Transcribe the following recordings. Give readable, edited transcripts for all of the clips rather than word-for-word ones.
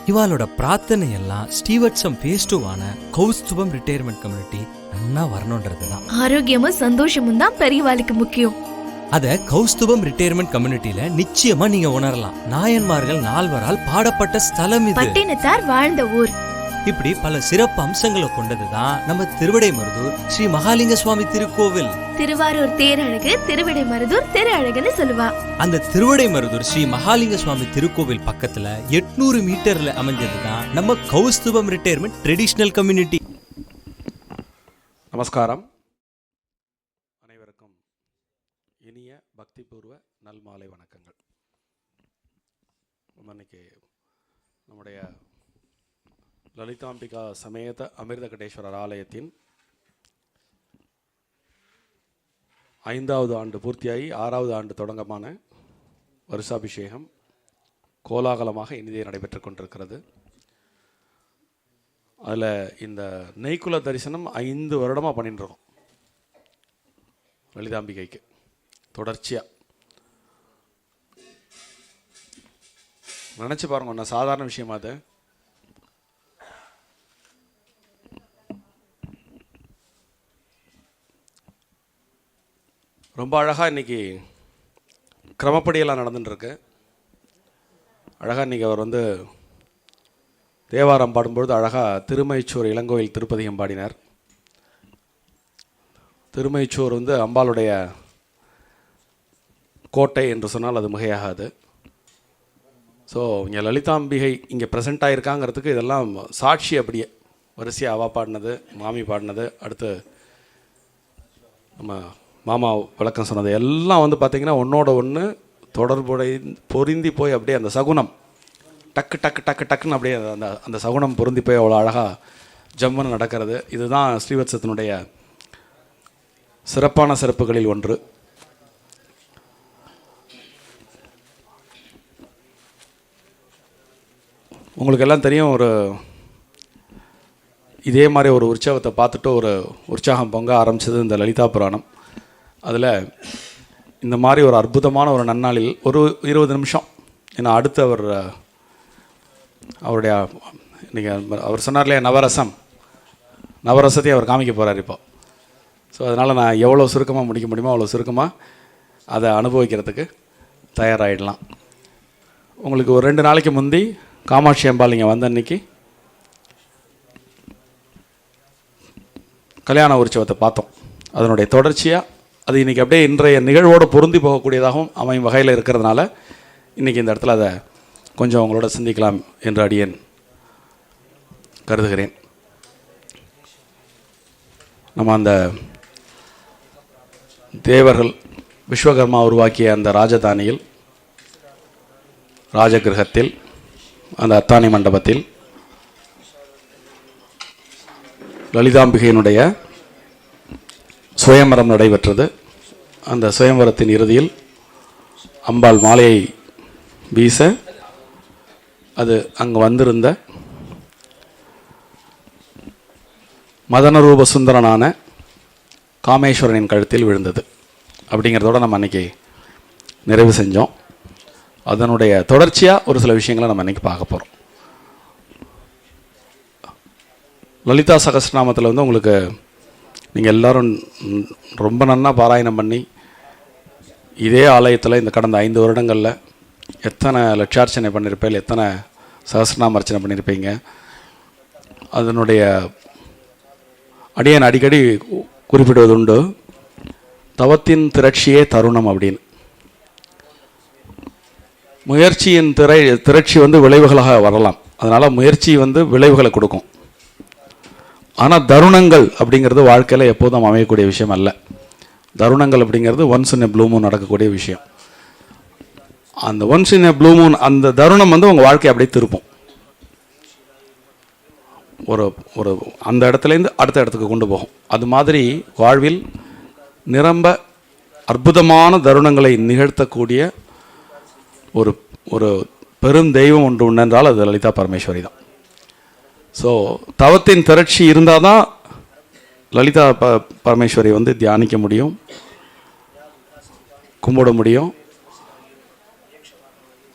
இவாளோட பிரார்த்தனை எல்லாம் ஸ்டீவர்ட்ஸம் பேஸ்டுவான கௌஸ்துபம் retirement community நன்னா வரணும்ன்றதுதான். ஆரோக்கியமும் சந்தோஷமும் தான் பெரியவாளுக்கு முக்கியம். அத கௌஸ்துபம் ரிட்டையர்மெண்ட் கம்யூனிட்டில நிச்சயமா நீங்க உணரலாம். நாயன்மார்கள் நால்வரால் பாடப்பட்ட ஸ்தலம் இது. பட்டினத்தார் வாழ்ந்த ஊர். இப்படி பல சிறப்பு அம்சங்களை கொண்டதுதான் நம்ம திருவிடைமருதூர் ஸ்ரீ மகாலிங்க சுவாமி திருக்கோவில். திருவாரூர் தேரழகு, திருவிடைமருதூர் திரு அழகுன்னு சொல்லுவா. அந்த திருவிடைமருதூர் ஸ்ரீ மகாலிங்க சுவாமி திருக்கோவில் பக்கத்துல 800 மீட்டர்ல அமைஞ்சதுதான் நம்ம கௌஸ்துபம் ரிட்டையர்மெண்ட் ட்ரெடிஷனல் கம்யூனிட்டி. நமஸ்காரம். அனைவருக்கும் இனிய பக்திபூர்வ நல்மாலை வணக்கங்கள். இன்னைக்கு நம்முடைய லலிதாம்பிகா சமேத அமிர்தகடேஸ்வரர் ஆலயத்தின் 5வது ஆண்டு பூர்த்தியாகி 6வது ஆண்டு தொடங்கமான வருஷாபிஷேகம் கோலாகலமாக இனிதே நடைபெற்று கொண்டிருக்கிறது. அதில் இந்த நெய்க்குல தரிசனம் 5 வருடமாக பண்ணிட்டுருக்கோம் லலிதாம்பிகைக்கு தொடர்ச்சியாக. நினச்சி பாருங்க, ஒன்று சாதாரண விஷயமா அது. ரொம்ப அழகாக இன்றைக்கி கிரமப்படியெல்லாம் நடந்துட்டுருக்கு. அழகாக இன்றைக்கி அவர் தேவாரம் பாடும்பொழுது அழகாக திருமைச்சூர் இளங்கோயில் திருப்பதிகம் பாடினார். திருமைச்சூர் அம்பாளுடைய கோட்டை என்று சொன்னால் அது மிகையாகாது. ஸோ இங்கே லலிதாம்பிகை இங்கே ப்ரெசென்ட் ஆகிருக்காங்கிறதுக்கு இதெல்லாம் சாட்சி. அப்படியே வரிசையாக அவா பாடினது, மாமி பாடினது, அடுத்து நம்ம மாமா விளக்கம் சொன்னது எல்லாம் பார்த்திங்கன்னா ஒன்றோட ஒன்று பொருந்தி போய் அப்படியே அந்த சகுனம் டக்கு டக்கு டக்கு டக்குன்னு அப்படியே அந்த சகுனம் பொருந்தி போய் அவ்வளோ அழகாக ஜம்முன்னு நடக்கிறது. இதுதான் ஸ்ரீவத்சத்தினுடைய சிறப்பான சிறப்புகளில் ஒன்று. உங்களுக்கு எல்லாம் தெரியும், இதே மாதிரி ஒரு உற்சவத்தை பார்த்துட்டு ஒரு உற்சாகம் பொங்க ஆரம்பித்தது இந்த லலிதா புராணம். அதில் இந்த மாதிரி ஒரு அற்புதமான ஒரு நன்னாளில் ஒரு 20 நிமிஷம், ஏன்னா அடுத்து அவருடைய நீங்கள் அவர் சொன்னார் இல்லையா நவரசத்தையும் அவர் காமிக்க போகிறார் இப்போ. ஸோ அதனால் நான் எவ்வளோ சுருக்கமாக முடிக்க முடியுமோ அவ்வளோ சுருக்கமாக அதை அனுபவிக்கிறதுக்கு தயாராகிடலாம். உங்களுக்கு ஒரு 2 நாளைக்கு முந்தி காமாட்சி அம்பாள் நீங்கள் வந்த அன்னைக்கு கல்யாண உற்சவத்தை பார்த்தோம். அதனுடைய தொடர்ச்சியாக அது இன்றைக்கி அப்படியே இன்றைய நிகழ்வோடு பொருந்தி போகக்கூடியதாகவும் அமையும் வகையில் இருக்கிறதுனால இன்றைக்கி இந்த இடத்துல அதை கொஞ்சம் உங்களோட சிந்திக்கலாம் என்று அடியேன் கருதுகிறேன். நம்ம அந்த தேவர்கள் விஸ்வகர்மா உருவாக்கிய அந்த ராஜதானியில், ராஜகிரகத்தில், அந்த அத்தானி மண்டபத்தில் லலிதாம்பிகையினுடைய சுயம்பரம் நடைபெற்றது. அந்த சுயம்பரத்தின் இறுதியில் அம்பாள் மாலையை வீச அது அங்கு வந்திருந்த மதனரூப சுந்தரனான காமேஸ்வரனின் கழுத்தில் விழுந்தது. அப்படிங்கிறதோடு நம்ம அன்றைக்கி நிறைவு செஞ்சோம். அதனுடைய தொடர்ச்சியாக ஒரு சில விஷயங்களை நம்ம அன்றைக்கி பார்க்க போகிறோம். லலிதா சகஸ்ரநாமத்தில் உங்களுக்கு நீங்கள் எல்லோரும் ரொம்ப நன்னா பாராயணம் பண்ணி இதே ஆலயத்தில் இந்த கடந்த 5 வருடங்களில் எத்தனை லட்சார்ச்சனை பண்ணியிருப்பீங்க, எத்தனை சகஸ்ரநாம அர்ச்சனை பண்ணியிருப்பீங்க. அதனுடைய அடியேன் அடிக்கடி குறிப்பிடுவதுண்டு, தவத்தின் திரட்சியே தருணம் அப்படின்னு. முயற்சியின் திரட்சி விளைவுகளாக வரலாம். அதனால் முயற்சி விளைவுகளை கொடுக்கும். ஆனால் தருணங்கள் அப்படிங்கிறது வாழ்க்கையில் எப்போதும் அமையக்கூடிய விஷயம் அல்ல. தருணங்கள் அப்படிங்கிறது once in a blue Moon நடக்கக்கூடிய விஷயம். அந்த once in a blue Moon அந்த தருணம் உங்கள் வாழ்க்கையை அப்படியே திருப்பும். ஒரு அந்த இடத்துலேருந்து அடுத்த இடத்துக்கு கொண்டு போகும். அது மாதிரி வாழ்வில் நிரம்ப அற்புதமான தருணங்களை நிகழ்த்தக்கூடிய ஒரு பெரும் தெய்வம் ஒன்று உண்டென்றால் அது லலிதா பரமேஸ்வரி தான். ஸோ தவத்தின் திரட்சி இருந்தால் தான் லலிதா பரமேஸ்வரி தியானிக்க முடியும், கும்பிட முடியும்,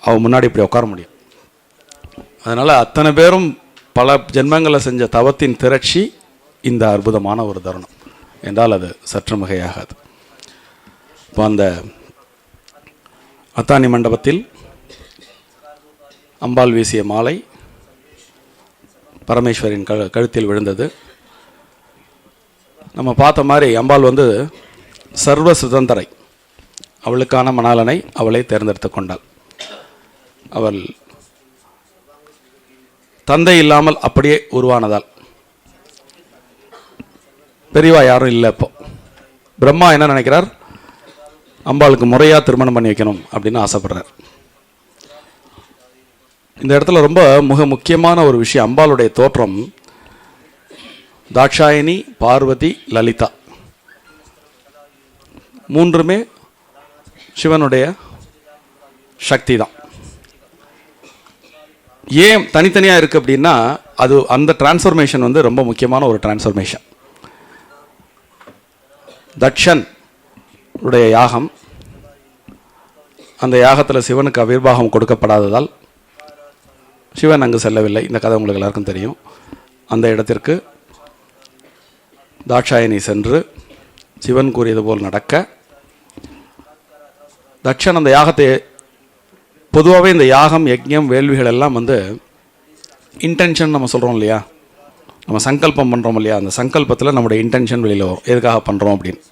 அவள் முன்னாடி இப்படி உட்கார முடியும். அதனால் அத்தனை பேரும் பல ஜென்மங்களை செஞ்ச தவத்தின் திரட்சி இந்த அற்புதமான ஒரு தருணம் என்றால் அது சற்று மிகையாகாது. இப்போ அந்த அத்தானி மண்டபத்தில் அம்பாள் வீசிய மாலை பரமேஸ்வரின் கழுத்தில் விழுந்தது. நம்ம பார்த்த மாதிரி அம்பாள் வந்து சர்வ சுதந்திரை, அவளுக்கான மணாளனை அவளை தேர்ந்தெடுத்து கொண்டாள். அவள் தந்தை இல்லாமல் அப்படியே உருவானதால் பெரியவா யாரும் இல்லை. இப்போ பிரம்மா என்ன நினைக்கிறார், அம்பாளுக்கு முறையாக திருமணம் பண்ணி வைக்கணும் அப்படின்னு ஆசைப்படுறார். இந்த இடத்துல ரொம்ப மிக முக்கியமான ஒரு விஷயம், அம்பாளுடைய தோற்றம் தாட்சாயணி, பார்வதி, லலிதா மூன்றுமே சிவனுடைய சக்தி தான். ஏன் தனித்தனியாக இருக்குது அப்படின்னா அது அந்த டிரான்ஸ்ஃபர்மேஷன் வந்து ரொம்ப முக்கியமான ஒரு டிரான்ஸ்ஃபர்மேஷன். தட்சன் உடைய யாகம், அந்த யாகத்தில் சிவனுக்கு அவிர்வாகம் கொடுக்கப்படாததால் சிவன் அங்கு செல்லவில்லை. இந்த கதை உங்களுக்கு எல்லாருக்கும் தெரியும். அந்த இடத்திற்கு தாட்சாயணி சென்று சிவன் கூறியது போல் நடக்க, தட்சன் அந்த யாகத்தை, பொதுவாகவே இந்த யாகம், யஜ்ஞம், வேள்விகள் எல்லாம் வந்து இன்டென்ஷன் நம்ம சொல்கிறோம் இல்லையா, நம்ம சங்கல்பம் பண்ணுறோம் இல்லையா, அந்த சங்கல்பத்தில் நம்முடைய இன்டென்ஷன் வெளியில் வரும், எதுக்காக பண்ணுறோம் அப்படின்னு.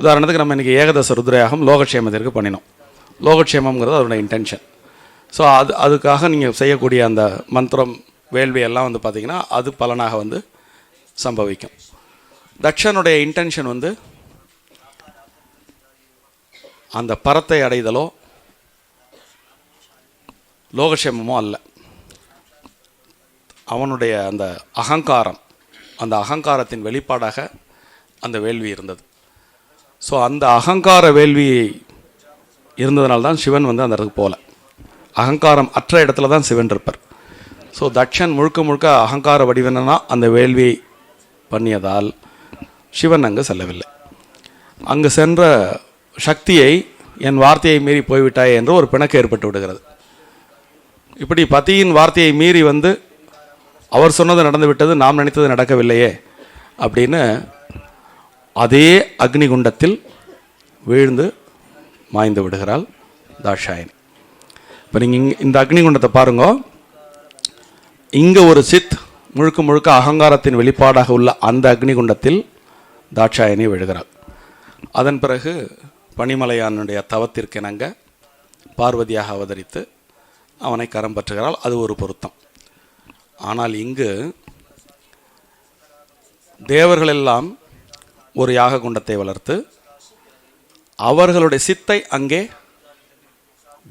உதாரணத்துக்கு நம்ம இன்றைக்கி ஏகதச ருத்ரயாகம் லோகக்ஷேமத்திற்கு பண்ணினோம். லோகக்ஷேமங்கிறது அதோட இன்டென்ஷன். ஸோ அதுக்காக நீங்கள் செய்யக்கூடிய அந்த மந்திரம், வேள்வி எல்லாம் வந்து பார்த்திங்கன்னா அது பலனாக வந்து சம்பவிக்கும். தட்சனுடைய இன்டென்ஷன் வந்து அந்த பரத்தை அடைதலோ லோகக்ஷேமமோ அல்ல. அவனுடைய அந்த அகங்காரம், அந்த அகங்காரத்தின் வெளிப்பாடாக அந்த வேள்வி இருந்தது. ஸோ அந்த அகங்கார வேள்வி இருந்ததுனால்தான் சிவன் வந்து அந்த இடத்துக்கு போகல. அகங்காரம் அற்ற இடத்துல தான் சிவன் இருப்பார். ஸோ தட்சன் முழுக்க முழுக்க அகங்கார வடிவனா அந்த வேள்வியை பண்ணியதால் சிவன் அங்கு செல்லவில்லை. அங்கு சென்ற சக்தியை என் வார்த்தையை மீறி போய்விட்டாயே என்று ஒரு பிணக்கு ஏற்பட்டு விடுகிறது. இப்படி பதியின் வார்த்தையை மீறி வந்து அவர் சொன்னது நடந்து விட்டது, நாம் நினைத்தது நடக்கவில்லையே அப்படின்னு அதே அக்னிகுண்டத்தில் வீழ்ந்து மாய்ந்து விடுகிறாள் தாட்சாயணி. இப்போ நீங்கள் இந்த அக்னிகுண்டத்தை பாருங்க. இங்கே ஒரு சித் முழுக்க முழுக்க அகங்காரத்தின் வெளிப்பாடாக உள்ள அந்த அக்னிகுண்டத்தில் தாட்சாயணி விழுகிறாள். அதன் பிறகு பனிமலையானுடைய தவத்திற்கெனங்க பார்வதியாக அவதரித்து அவனை கரம் பற்றுகிறாள். அது ஒரு பொருத்தம். ஆனால் இங்கு தேவர்களெல்லாம் ஒரு யாக குண்டத்தை வளர்த்து அவர்களுடைய சித்தை அங்கே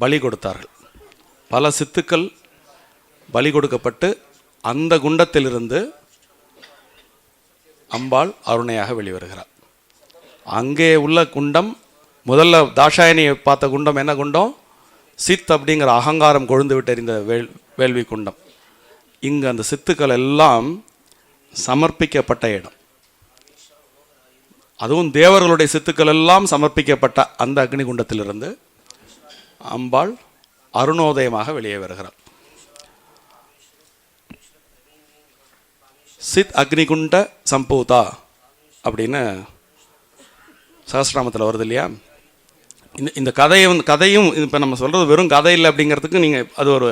பலி கொடுத்தார்கள். பல சித்துக்கள் பலி கொடுக்கப்பட்டு அந்த குண்டத்திலிருந்து அம்பாள் அருணையாக வெளிவருகிறாள். அங்கே உள்ள குண்டம், முதல்ல தாட்சாயணியை பார்த்த குண்டம் என்ன குண்டம்? சித் அப்படிங்கிற அகங்காரம் கொழுந்து விட்டறிந்த வேள்வி குண்டம். இங்கு அந்த சித்துக்கள் எல்லாம் சமர்ப்பிக்கப்பட்ட இடம். அதுவும் தேவர்களுடைய சித்துக்கள் எல்லாம் சமர்ப்பிக்கப்பட்ட அந்த அக்னிகுண்டத்திலிருந்து அம்பாள் அருணோதயமாக வெளியே வருகிறாள். சித் அக்னிகுண்ட சம்பூதா அப்படின்னு சகஸ்ரநாமத்தில் வருது இல்லையா. இந்த கதையும் இப்போ நம்ம சொல்கிறது வெறும் கதை இல்லை அப்படிங்கிறதுக்கு நீங்கள் அது ஒரு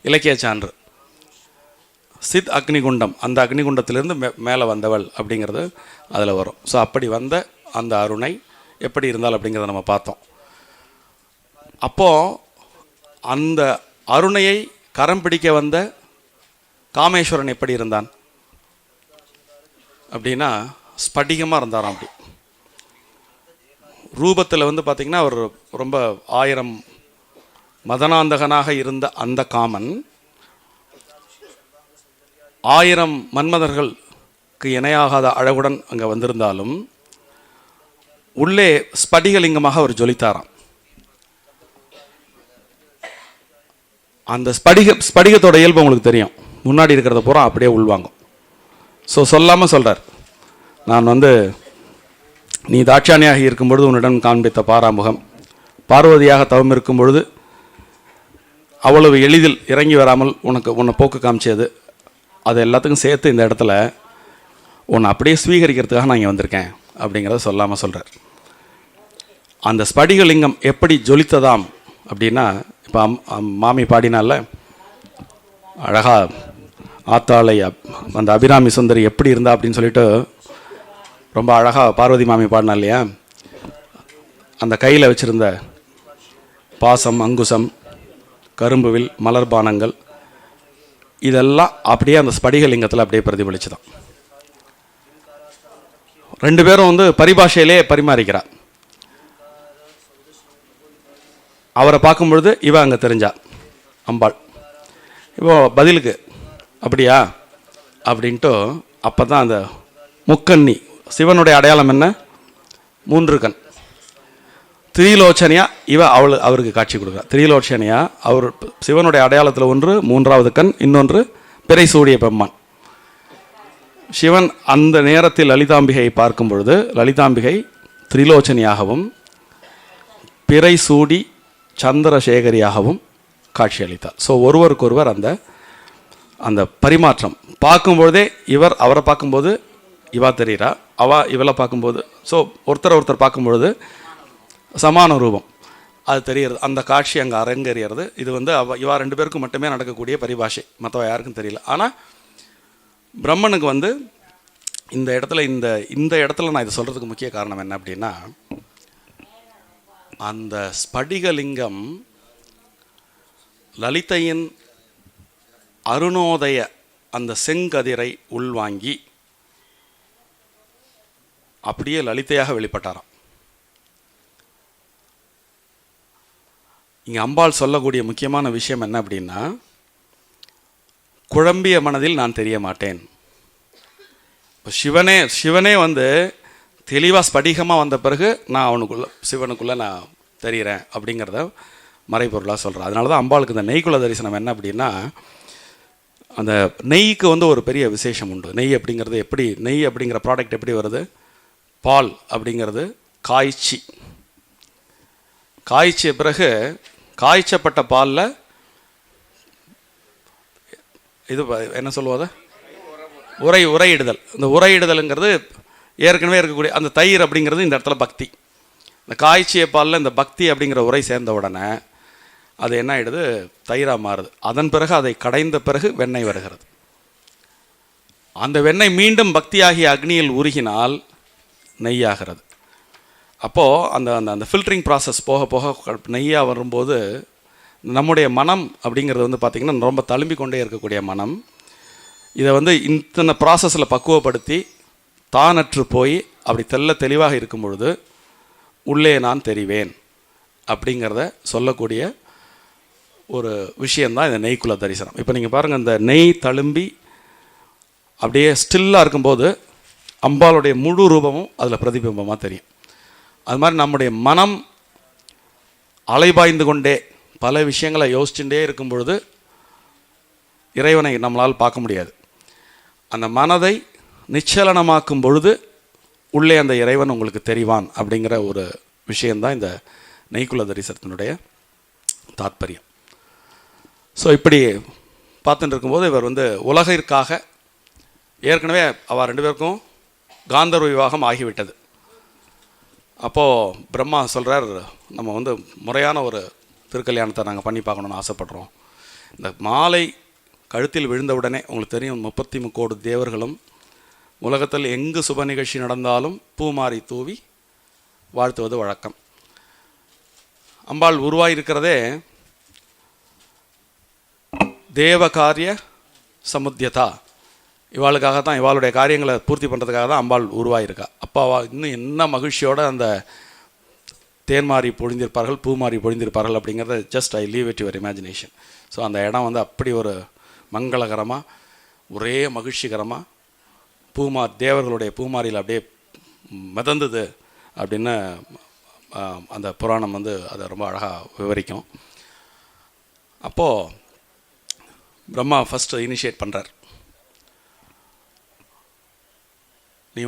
இலக்கிய சான்று. சித் அக்னிகுண்டம், அந்த அக்னிகுண்டத்திலிருந்து மேலே வந்தவள் அப்படிங்கிறது அதில் வரும். ஸோ அப்படி வந்த அந்த அருணை எப்படி இருந்தால் அப்படிங்கிறத நம்ம பார்த்தோம். அப்போது அந்த அருணையை கரம் பிடிக்க வந்த காமேஸ்வரன் எப்படி இருந்தான் அப்படின்னா ஸ்படிகமாக இருந்தாராம். அப்படி ரூபத்தில் வந்து பார்த்திங்கன்னா அவர் ரொம்ப 1000 மதனாந்தகனாக இருந்த அந்த காமன் 1000 மன்மதர்களுக்கு இணையாகாத அழகுடன் அங்கே வந்திருந்தாலும் உள்ளே ஸ்படிகலிங்கமாக அவர் ஜொலித்தாராம். அந்த ஸ்படிகத்தோட இயல்பு உங்களுக்கு தெரியும். முன்னாடி இருக்கிறத பூரா அப்படியே உள்வாங்கும். ஸோ சொல்லாமல் சொல்கிறார், நான் வந்து நீ தாட்சாணியாக இருக்கும் பொழுது உன்னிடம் காண்பித்த பாராமுகம், பார்வதியாக தவம் இருக்கும் பொழுது அவ்வளவு எளிதில் இறங்கி வராமல் உன்னை போக்கு காமிச்சது, அது எல்லாத்துக்கும் சேர்த்து இந்த இடத்துல உன்னை அப்படியே ஸ்வீகரிக்கிறதுக்காக நான் இங்கே வந்திருக்கேன் அப்படிங்கிறத சொல்லாமல் சொல்கிறார். அந்த ஸ்படிகலிங்கம் எப்படி ஜொலித்ததாம் அப்படின்னா, இப்போ மாமி பாடினால அழகாக ஆத்தாளை அந்த அபிராமி சுந்தரி எப்படி இருந்தா அப்படின்னு சொல்லிட்டு ரொம்ப அழகாக பார்வதி மாமி பாடினா இல்லையா, அந்த கையில் வச்சுருந்த பாசம், அங்குசம், கரும்புவில், மலர்பானங்கள் இதெல்லாம் அப்படியே அந்த ஸ்படிகலிங்கத்தில் அப்படியே பிரதிபலிச்சு தான். 2 பேரும் பரிபாஷையிலே பரிமாறிக்கிறார். அவரை பார்க்கும்பொழுது இவ அங்கே தெரிஞ்சா அம்பாள். இப்போ பதிலுக்கு அப்படியா அப்படின்ட்டு அப்போ தான் அந்த முக்கண்ணி, சிவனுடைய அடையாளம் என்ன? 3 கண். திரிலோச்சனையா இவ அவருக்கு காட்சி கொடுக்குறா. திரிலோச்சனையா அவர் சிவனுடைய அடையாளத்தில் ஒன்று 3வது கண், இன்னொன்று பிறை சூடிய பெம்மான். சிவன் அந்த நேரத்தில் லலிதாம்பிகையை பார்க்கும் பொழுது லலிதாம்பிகை திரிலோச்சனியாகவும் பிறை சூடி சந்திரசேகரியாகவும் காட்சியளித்தார். ஸோ ஒருவருக்கொருவர் அந்த அந்த பரிமாற்றம் பார்க்கும்பொழுதே இவர் அவரை பார்க்கும்போது இவா தெரிகிறா, இவளை பார்க்கும்போது, ஸோ ஒருத்தர் பார்க்கும்பொழுது சமான ரூபம் அது தெரிகிறது. அந்த காட்சி அங்கே அரங்கேறியது. இது இவா 2 பேருக்கும் மட்டுமே நடக்கக்கூடிய பரிபாஷை, மற்றவ யாருக்கும் தெரியல. ஆனால் பிரம்மனுக்கு இந்த இடத்துல இந்த இடத்துல நான் இதை சொல்கிறதுக்கு முக்கிய காரணம் என்ன அப்படின்னா, அந்த ஸ்படிகலிங்கம் லலிதையின் அருணோதய அந்த செங்கதிரை உள்வாங்கி அப்படியே லலிதையாக வெளிப்பட்டாராம். இங்கே அம்பாள் சொல்லக்கூடிய முக்கியமான விஷயம் என்ன அப்படின்னா, குழம்பிய மனதில் நான் தெரிய மாட்டேன். இப்போ சிவனே தெளிவாக ஸ்படிகமாக வந்த பிறகு நான் சிவனுக்குள்ளே நான் தெரிகிறேன் அப்படிங்கிறத மறைபொருளாக சொல்கிறேன். அதனால தான் அம்பாளுக்கு இந்த நெய்க்குள்ள தரிசனம் என்ன அப்படின்னா, அந்த நெய்க்கு ஒரு பெரிய விசேஷம் உண்டு. நெய் அப்படிங்கிறது எப்படி, நெய் அப்படிங்கிற ப்ராடக்ட் எப்படி வருது? பால் அப்படிங்கிறது காய்ச்சிய பிறகு காய்ச்சப்பட்ட பாலில் இது என்ன சொல்லுவாங்க, உரையிடுதல். இந்த உரையிடுதலுங்கிறது ஏற்கனவே இருக்கக்கூடிய அந்த தயிர் அப்படிங்கிறது இந்த இடத்துல பக்தி. இந்த காய்ச்சிய பாலில் இந்த பக்தி அப்படிங்கிற உரை சேர்ந்த உடனே அது என்ன ஆகிடுது? தயிராக மாறுது. அதன் பிறகு அதை கடைந்த பிறகு வெண்ணெய் வருகிறது. அந்த வெண்ணெய் மீண்டும் பக்தியாகிய அக்னியில் உருகினால் நெய்யாகிறது. அப்போது அந்த அந்த ஃபில்டரிங் ப்ராசஸ் போக போக நெய்யாக வரும்போது நம்முடைய மனம் அப்படிங்கிறது பார்த்திங்கன்னா ரொம்ப தழும்பி கொண்டே இருக்கக்கூடிய மனம். இதை இத்தனை ப்ராசஸில் பக்குவப்படுத்தி தானற்று போய் அப்படி தெளிவாக இருக்கும் பொழுது உள்ளே நான் தெரிவேன் அப்படிங்கிறத சொல்லக்கூடிய ஒரு விஷயந்தான் இந்த நெய்க்குள்ள தரிசனம். இப்போ நீங்கள் பாருங்கள், இந்த நெய் தழும்பி அப்படியே ஸ்டில்லாக இருக்கும்போது அம்பாளுடைய முழு ரூபமும் அதில் பிரதிபிம்பமாக தெரியும். அது மாதிரி நம்முடைய மனம் அலைபாய்ந்து கொண்டே பல விஷயங்களை யோசிச்சுட்டே இருக்கும் பொழுது இறைவனை நம்மளால் பார்க்க முடியாது. அந்த மனதை நிச்சலனமாக்கும் பொழுது உள்ளே அந்த இறைவன் உங்களுக்கு தெரிவான் அப்படிங்கிற ஒரு விஷயந்தான் இந்த நெய்க்குள்ள தரிசனத்தினுடைய தாத்பரியம். ஸோ இப்படி பார்த்துட்டு இருக்கும்போது இவர் உலகிற்காக ஏற்கனவே அவ 2 பேருக்கும் காந்தர்வ விவாகம் ஆகிவிட்டது. அப்போது பிரம்மா சொல்கிறார், நம்ம முறையான ஒரு திருக்கல்யாணத்தை நாங்கள் பண்ணி பார்க்கணுன்னு ஆசைப்படுறோம். இந்த மாலை கழுத்தில் விழுந்தவுடனே உங்களுக்கு தெரியும், 33 கோடி தேவர்களும் உலகத்தில் எங்கு சுப நிகழ்ச்சி நடந்தாலும் பூமாரி தூவி வாழ்த்துவது வழக்கம். அம்பாள் உருவாயிருக்கிறதே தேவகாரிய சமுத்தியதா, இவாளுக்காக தான், இவாளுடைய காரியங்களை பூர்த்தி பண்ணுறதுக்காக தான் அம்பாள் உருவாயிருக்கா. அப்பாவா இன்னும் என்ன மகிழ்ச்சியோடு அந்த தேன்மாரி பொழிந்திருப்பார்கள், பூமாரி பொழிந்திருப்பார்கள் அப்படிங்கிறத just I leave it your imagination. So அந்த இடம் அப்படி ஒரு மங்களகரமாக ஒரே மகிழ்ச்சிகரமாக தேவர்களுடைய பூமாரியில் அப்படியே மிதந்தது அப்படின்னு அந்த புராணம் அதை ரொம்ப அழகாக விவரிக்கும். அப்போது பிரம்மா ஃபஸ்ட்டு இனிஷியேட் பண்ணுறார். நீ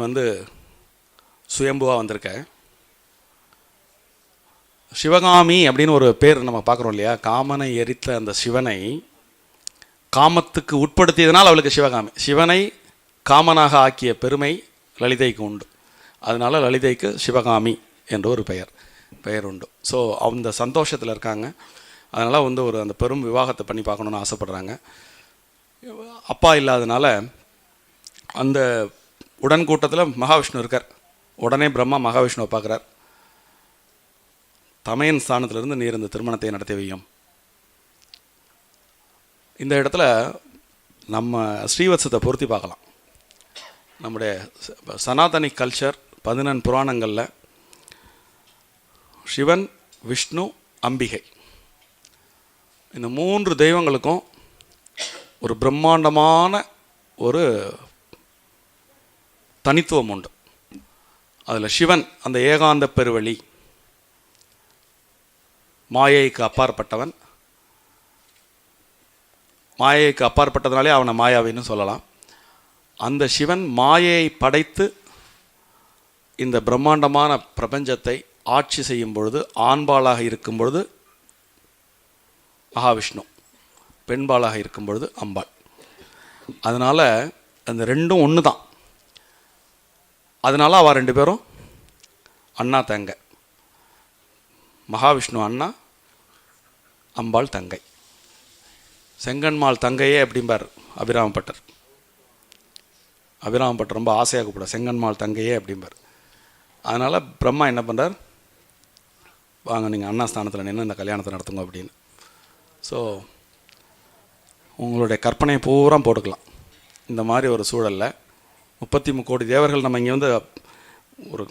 சுயம்புவாக வந்திருக்க, சிவகாமி அப்படின்னு ஒரு பேர் நம்ம பார்க்குறோம் இல்லையா, காமனை எரித்த அந்த சிவனை காமத்துக்கு உட்படுத்தியதனால் அவளுக்கு சிவகாமி. சிவனை காமனாக ஆக்கிய பெருமை லலிதைக்கு உண்டு. அதனால் லலிதைக்கு சிவகாமி என்ற ஒரு பெயர் உண்டு. ஸோ அந்த சந்தோஷத்தில் இருக்காங்க. அதனால் வந்து ஒரு அந்த பெரும் விவாகத்தை பண்ணி பார்க்கணுன்னு ஆசைப்படுறாங்க. அப்பா இல்லாதனால அந்த உடன்கூட்டத்தில் மகாவிஷ்ணு இருக்கார். உடனே பிரம்மா மகாவிஷ்ணுவை பார்க்குறார். தமையன் ஸ்தானத்திலிருந்து நீர் இந்த திருமணத்தை நடத்தி வையும். இந்த இடத்துல நம்ம ஸ்ரீவத்சத்தை பொருத்தி பார்க்கலாம். நம்முடைய சனாதனி கல்ச்சர் 11 புராணங்களில் சிவன், விஷ்ணு, அம்பிகை இந்த 3 தெய்வங்களுக்கும் ஒரு பிரம்மாண்டமான ஒரு தனித்துவம் உண்டு. அதில் சிவன் அந்த ஏகாந்த பெருவழி, மாயைக்கு அப்பாற்பட்டவன். மாயைக்கு அப்பாற்பட்டதுனாலே அவனை மாயாவின்னு சொல்லலாம். அந்த சிவன் மாயையை படைத்து இந்த பிரம்மாண்டமான பிரபஞ்சத்தை ஆட்சி செய்யும் பொழுது, ஆண்பாளாக இருக்கும் பொழுது மகாவிஷ்ணு, பெண்பாளாக இருக்கும் பொழுது அம்பாள். அதனால் அந்த ரெண்டும் ஒன்று தான். அதனால் அவள் 2 பேரும் அண்ணா தங்கை. மகாவிஷ்ணு அண்ணா, அம்பாள் தங்கை. செங்கன்மாள் தங்கையே அப்படிம்பார் அபிராமப்பட்டர். அபிராமப்பட்டர் ரொம்ப ஆசையாக கூப்பிட செங்கன்மாள் தங்கையே அப்படிம்பார். அதனால் பிரம்மா என்ன பண்ணுறார், வாங்க நீங்கள் அண்ணா ஸ்தானத்தில் நின்று இந்த கல்யாணத்தை நடத்துங்க அப்படின்னு. ஸோ உங்களுடைய கற்பனையை பூரா போட்டுக்கலாம். இந்த மாதிரி ஒரு சூழலில் 33 கோடி தேவர்கள் நம்ம இங்கே வந்து ஒரு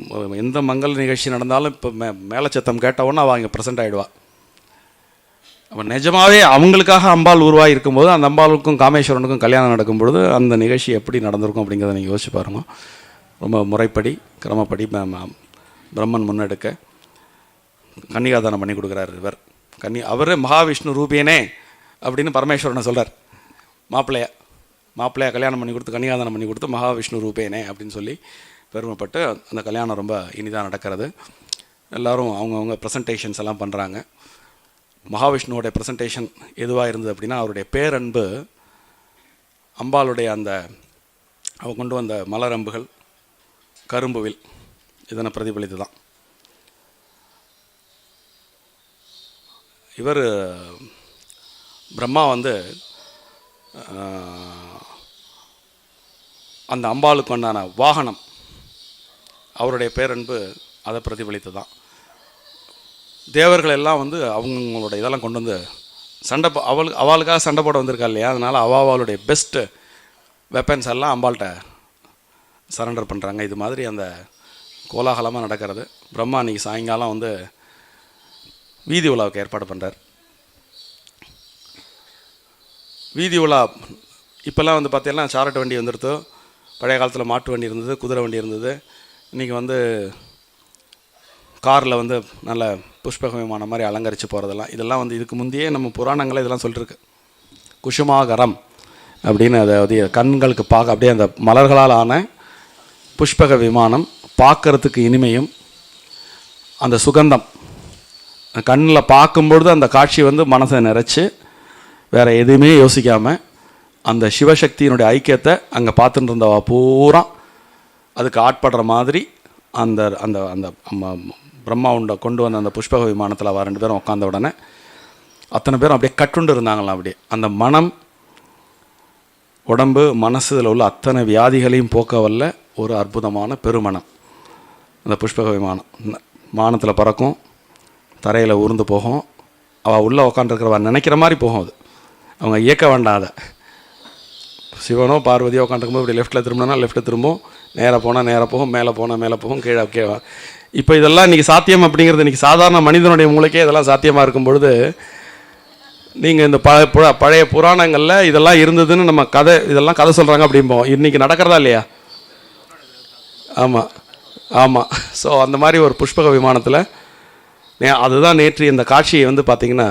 எந்த மங்கள நிகழ்ச்சி நடந்தாலும் இப்போ மேலச்சத்தம் கேட்டவுடனே அவள் இங்கே ப்ரெசென்ட் ஆகிடுவாள். அப்போ நிஜமாகவே அவங்களுக்காக அம்பாள் உருவாகி இருக்கும்போது அந்த அம்பாளுக்கும் காமேஸ்வரனுக்கும் கல்யாணம் நடக்கும்பொழுது அந்த நிகழ்ச்சி எப்படி நடந்திருக்கும் அப்படிங்கிறத நீங்கள் யோசிச்சு பாருங்க. ரொம்ப முறைப்படி கிரமப்படி பிரம்மன் முன்னெடுக்க கன்னிகாதானம் பண்ணி கொடுக்குறாரு இவர். அவரே மகாவிஷ்ணு ரூபியனே அப்படின்னு பரமேஸ்வரனை சொல்கிறார். மாப்பிள்ளையா கல்யாணம் பண்ணி கொடுத்து கன்னிகாதானம் பண்ணி கொடுத்து மகாவிஷ்ணு ரூபேனே அப்படின்னு சொல்லி பெருமைப்பட்டு அந்த கல்யாணம் ரொம்ப இனிதாக நடக்கிறது. எல்லோரும் அவங்கவுங்க ப்ரெசன்டேஷன்ஸ் எல்லாம் பண்ணுறாங்க. மகாவிஷ்ணுவோடைய ப்ரெசன்டேஷன் எதுவாக இருந்தது அப்படின்னா, அவருடைய பேரன்பு அம்பாளுடைய அந்த அவ கொண்டு வந்த மலரம்புகள், கரும்புவில் இதனை பிரதிபலித்து தான். இவர் பிரம்மா வந்து அந்த அம்பாளுக்கு உண்டான வாகனம், அவருடைய பேரன்பு அதை பிரதிபலித்து தான். தேவர்கள் எல்லாம் வந்து அவங்களோட இதெல்லாம் கொண்டு வந்து சண்டை அவளுக்காக சண்டை போட வந்திருக்கா இல்லையா, அதனால் அவளுடைய பெஸ்ட்டு வெப்பன்ஸ் எல்லாம் அம்பாள்கிட்ட சரண்டர் பண்ணுறாங்க. இது மாதிரி அந்த கோலாகலமாக நடக்கிறது. பிரம்மா அன்றைக்கி சாயங்காலம் வந்து வீதி உலாவுக்கு ஏற்பாடு பண்ணுறார். வீதி உலா இப்போல்லாம் வந்து பார்த்தீங்கன்னா சாரட்டு வண்டி வந்துடுத்து. பழைய காலத்தில் மாட்டு வண்டி இருந்தது, குதிரை வண்டி இருந்தது. இன்றைக்கி வந்து காரில் வந்து நல்ல புஷ்பக விமானம் மாதிரி அலங்கரித்து போகிறதெல்லாம், இதெல்லாம் வந்து இதுக்கு முந்தையே நம்ம புராணங்களை இதெல்லாம் சொல்லிருக்கு. குசுமாகரம் அப்படின்னு, அதாவது கண்களுக்கு பார்க்க அப்படியே அந்த மலர்களால் ஆன புஷ்பக விமானம் பார்க்கறதுக்கு இனிமையும், அந்த சுகந்தம் கண்ணில் பார்க்கும்பொழுது அந்த காட்சி வந்து மனசை நிறைச்சி வேறு எதுவுமே யோசிக்காமல் அந்த சிவசக்தியினுடைய ஐக்கியத்தை அங்கே பார்த்துட்டு இருந்தவா பூரா அதுக்கு ஆட்படுற மாதிரி அந்த அந்த அந்த பிரம்மா உண்டை கொண்டு வந்த அந்த புஷ்பக விமானத்தில் அவள் 2 பேரும் உட்காந்த உடனே அத்தனை பேரும் அப்படியே கட்டுண்டு இருந்தாங்களாம். அப்படியே அந்த மனம், உடம்பு, மனசில் உள்ள அத்தனை வியாதிகளையும் போக்க வல்ல ஒரு அற்புதமான பெருமணம் அந்த புஷ்பக விமானம். வானத்தில் பறக்கும், தரையில் ஊர்ந்து போகும். அவள் உள்ளே உட்காந்துருக்கிறவ நினைக்கிற மாதிரி போகும். அது அவங்க இயக்க வேண்டாம். அதை சிவனோ பார்வதியோ உட்காந்துருக்கும்போது இப்படி லெஃப்ட்டில் திரும்பினா லெஃப்ட்டில் திரும்பும், நேராக போனால் நேராக போகும், மேலே போனால் மேலே போகும், கீழே. இப்போ இதெல்லாம் இன்றைக்கி சாத்தியம் அப்படிங்கிறது, இன்றைக்கி சாதாரண மனிதனுடைய மூளைக்கே இதெல்லாம் சாத்தியமாக இருக்கும் பொழுது, நீங்கள் இந்த பழைய புராணங்களில் இதெல்லாம் இருந்ததுன்னு நம்ம இதெல்லாம் கதை சொல்கிறாங்க அப்படிம்போம். இன்றைக்கி நடக்கிறதா இல்லையா? ஆமாம். ஸோ அந்த மாதிரி ஒரு புஷ்பக விமானத்தில் அதுதான் நேற்று இந்த காட்சியை வந்து பார்த்திங்கன்னா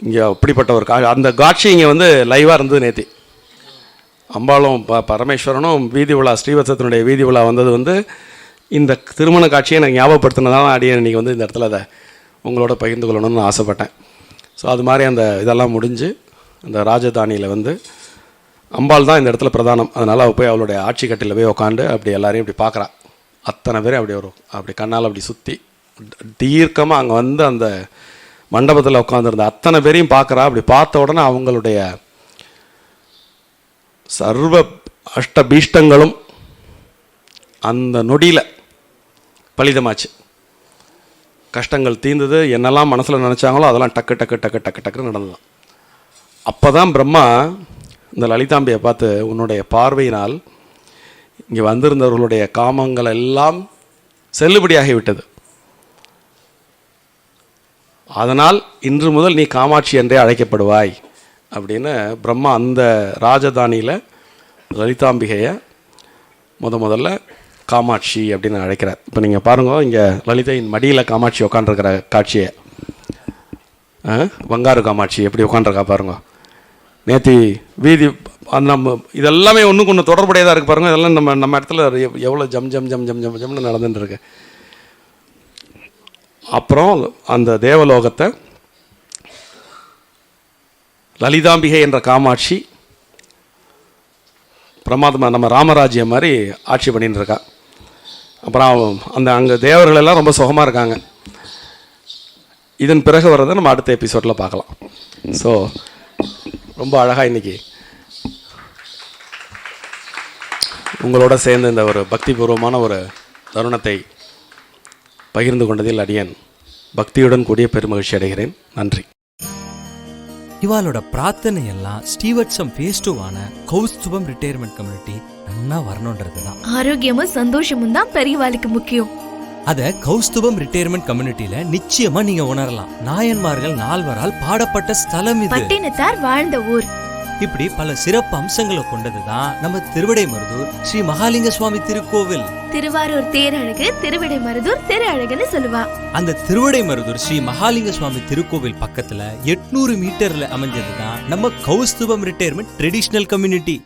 இங்கே அப்படிப்பட்ட ஒரு அந்த காட்சி இங்கே வந்து லைவாக இருந்தது நேற்று. அம்பாளும் பரமேஸ்வரனும் வீதி விழா, ஸ்ரீவத்சத்தினுடைய வீதி விழா வந்தது வந்து இந்த திருமண காட்சியை எனக்கு ஞாபகப்படுத்தினதால அடியே இன்றைக்கி வந்து இந்த இடத்துல அதை உங்களோட பகிர்ந்து கொள்ளணும்னு ஆசைப்பட்டேன். ஸோ அது மாதிரி அந்த இதெல்லாம் முடிஞ்சு அந்த ராஜதானியில் வந்து அம்பாள் தான் இந்த இடத்துல பிரதானம். அதனால் அவள் போய் அவளுடைய ஆட்சி கட்டில் போய் உட்காந்து அப்படி எல்லாரையும் இப்படி பார்க்குறா. அத்தனை பேரும் அப்படி வரும், அப்படி கண்ணால் அப்படி சுற்றி தீர்க்கமாக அங்கே வந்து அந்த மண்டபத்தில் உட்காந்துருந்த அத்தனை பேரையும் பார்க்குறா. அப்படி பார்த்த உடனே அவங்களுடைய சர்வ அஷ்டபீஷ்டங்களும் அந்த நொடியில் பலிதமாச்சு. கஷ்டங்கள் தீர்ந்தது. என்னெல்லாம் மனசில் நினச்சாங்களோ அதெல்லாம் டக்கு டக்கு டக்கு டக்கு டக்குன்னு நடந்தது. அப்போ தான் பிரம்மா இந்த லலிதாம்பியை பார்த்து, உன்னுடைய பார்வையினால் இங்கே வந்திருந்தவர்களுடைய காமங்கள் எல்லாம் செல்லுபடியாகிவிட்டது, அதனால் இன்று முதல் நீ காமாட்சி என்றே அழைக்கப்படுவாய் அப்படின்னு பிரம்மா அந்த ராஜதானியில் லலிதாம்பிகையை முதல்ல காமாட்சி அப்படின்னு அழைக்கிறார். இப்போ நீங்கள் பாருங்க, இங்கே லலிதையின் மடியில் காமாட்சி உட்காண்டிருக்கிற காட்சியை, வங்காரு காமாட்சி எப்படி உட்காண்டிருக்கா பாருங்க. நேற்று வீதி அந்த நம்ம இதெல்லாமே ஒன்றுக்கு ஒன்று தொடர்புடையதாக இருக்குது பாருங்கள். இதெல்லாம் நம்ம இடத்துல எவ்வளோ ஜம் ஜம் ஜம் ஜம் ஜம் ஜம்னு நடந்துட்டுருக்கு. அப்புறம் அந்த தேவலோகத்தை லலிதாம்பிகை என்ற காமாட்சி பிரமாதமாக நம்ம ராமராஜ்யம் மாதிரி ஆட்சி பண்ணிட்டு இருக்கா. அப்புறம் அந்த அங்கே தேவர்கள் எல்லாம் ரொம்ப சுகமாக இருக்காங்க. இதன் பிறகு வர்றதை நம்ம அடுத்த எபிசோடில் பார்க்கலாம். ஸோ ரொம்ப அழகாக இன்றைக்கி உங்களோட சேர்ந்து இந்த ஒரு பக்திபூர்வமான ஒரு தருணத்தை பகிர்ந்து கொண்டதில் அடியேன் பக்தியுடன் கூடிய பெருமகிழ்ச்சி அடைகிறேன். நன்றி. இவாளோட பிரார்த்தனை எல்லாம் ஸ்டீவர்ட்ஸம் ஃபேஸ் 2 கௌஸ்துபம் ரிட்டையர்மெண்ட் கம்யூனிட்டி நன்னா வரணுன்றது தான். ஆரோக்கியமும் சந்தோஷமும் தான் பெரியவாளுக்கு முக்கியம். அத கௌஸ்துபம் ரிட்டையர்மெண்ட் கம்யூனிட்டியில நிச்சயமா நீங்க உணரலாம். நாயன்மார்கள் 4வரால் பாடப்பட்ட ஸ்தலம் இது. பட்டினத்தார் வாழ்ந்த ஊர். இப்படி பல சிறப்பு அம்சங்களை கொண்டதுதான் நம்ம திருவிடைமருதூர் ஸ்ரீ மகாலிங்க சுவாமி திருக்கோவில். திருவாரூர் தேரழகு திருவிடைமருதூர் திரு அழகுன்னு சொல்லுவா. அந்த திருவிடைமருதூர் ஸ்ரீ மகாலிங்க சுவாமி திருக்கோவில் பக்கத்துல 800 மீட்டர்ல அமைஞ்சதுதான் நம்ம கௌஸ்துபம் ரிட்டையர்மெண்ட் ட்ரெடிஷனல் கம்யூனிட்டி.